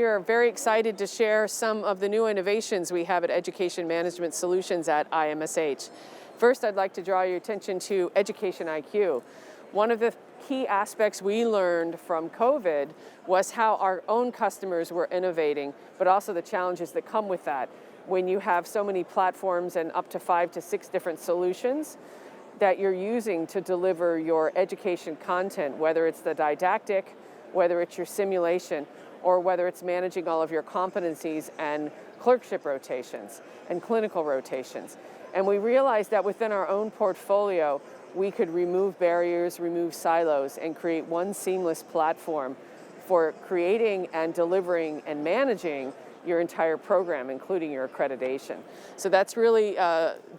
we are very excited to share some of the new innovations we have at Education Management Solutions at IMSH. First, I'd like to draw your attention to SIMULATIOniQ. One of the key aspects we learned from COVID was how our own customers were innovating, but also the challenges that come with that. When you have so many platforms and up to 5 to 6 different solutions that you're using to deliver your education content, whether it's the didactic, whether it's your simulation, or whether it's managing all of your competencies and clerkship rotations and clinical rotations. And we realized that within our own portfolio, we could remove barriers, remove silos, and create one seamless platform for creating and delivering and managing your entire program, including your accreditation. So that's really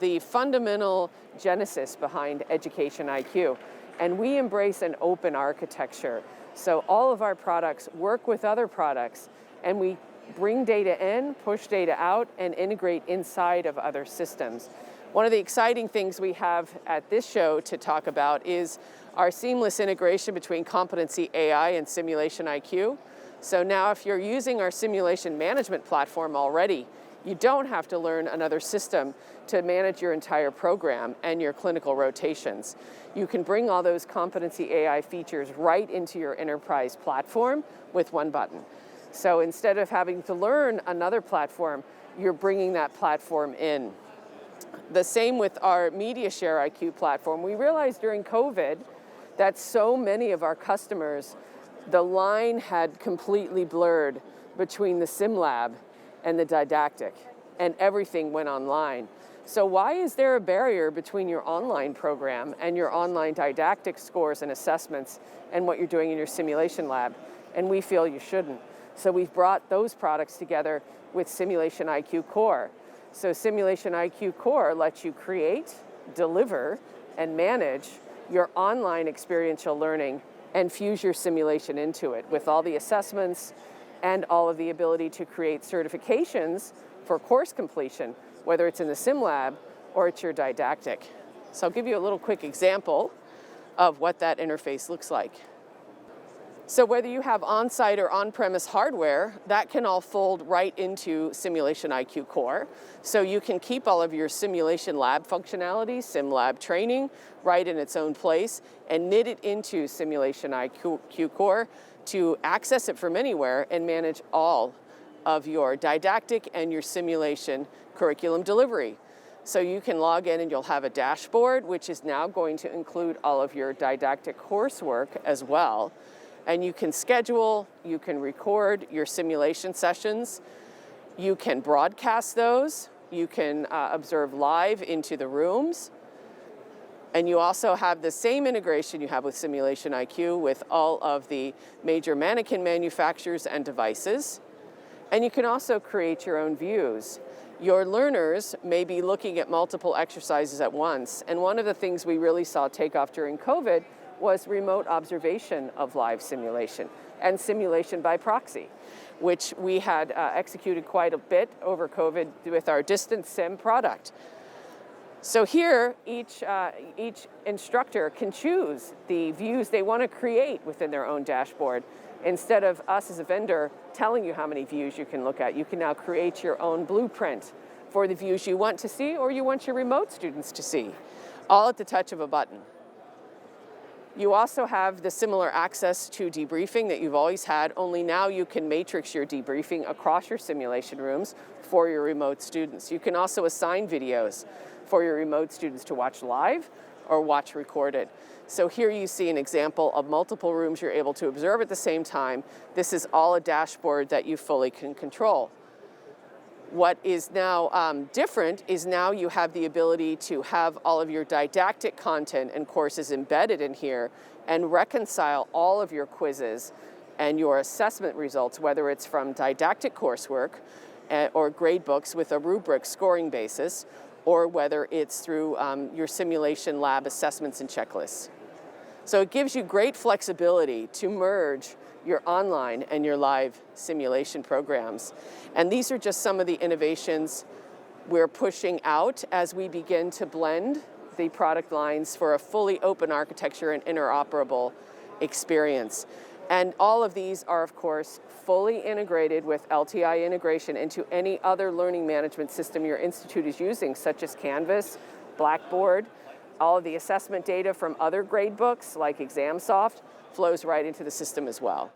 the fundamental genesis behind SIMULATIOniQ. And we embrace an open architecture. So all of our products work with other products, and we bring data in, push data out, and integrate inside of other systems. One of the exciting things we have at this show to talk about is our seamless integration between Competency AI and SIMULATIOniQ. So now if you're using our simulation management platform already, you don't have to learn another system to manage your entire program and your clinical rotations. You can bring all those Competency AI features right into your enterprise platform with one button. So instead of having to learn another platform, you're bringing that platform in. The same with our MediaShareIQ platform. We realized during COVID that so many of our customers, the line had completely blurred between the sim lab and the didactic, and everything went online. So why is there a barrier between your online program and your online didactic scores and assessments and what you're doing in your simulation lab? And we feel you shouldn't. So we've brought those products together with SIMULATIOniQ Core. So SIMULATIOniQ Core lets you create, deliver, and manage your online experiential learning and fuse your simulation into it with all the assessments and all of the ability to create certifications for course completion, whether it's in the sim lab or it's your didactic. So I'll give you a little quick example of what that interface looks like. So whether you have on-site or on-premise hardware, that can all fold right into SIMULATIOniQ Core. So you can keep all of your simulation lab functionality, sim lab training, right in its own place, and knit it into SIMULATIOniQ Core to access it from anywhere and manage all of your didactic and your simulation curriculum delivery. So you can log in and you'll have a dashboard, which is now going to include all of your didactic coursework as well. And you can schedule, you can record your simulation sessions, you can broadcast those, you can observe live into the rooms, and you also have the same integration you have with SIMULATIOniQ with all of the major mannequin manufacturers and devices. And you can also create your own views. Your learners may be looking at multiple exercises at once, and one of the things we really saw take off during COVID was remote observation of live simulation and simulation by proxy, which we had executed quite a bit over COVID with our distance sim product. So here, each instructor can choose the views they want to create within their own dashboard. Instead of us as a vendor telling you how many views you can look at, you can now create your own blueprint for the views you want to see or you want your remote students to see, all at the touch of a button. You also have the similar access to debriefing that you've always had, only now you can matrix your debriefing across your simulation rooms for your remote students. You can also assign videos for your remote students to watch live or watch recorded. So here you see an example of multiple rooms you're able to observe at the same time. This is all a dashboard that you fully can control. What is now different is now you have the ability to have all of your didactic content and courses embedded in here and reconcile all of your quizzes and your assessment results, whether it's from didactic coursework or grade books with a rubric scoring basis, or whether it's through your simulation lab assessments and checklists. So it gives you great flexibility to merge your online and your live simulation programs. And these are just some of the innovations we're pushing out as we begin to blend the product lines for a fully open architecture and interoperable experience. And all of these are, of course, fully integrated with LTI integration into any other learning management system your institute is using, such as Canvas, Blackboard. All of the assessment data from other grade books, like ExamSoft, flows right into the system as well.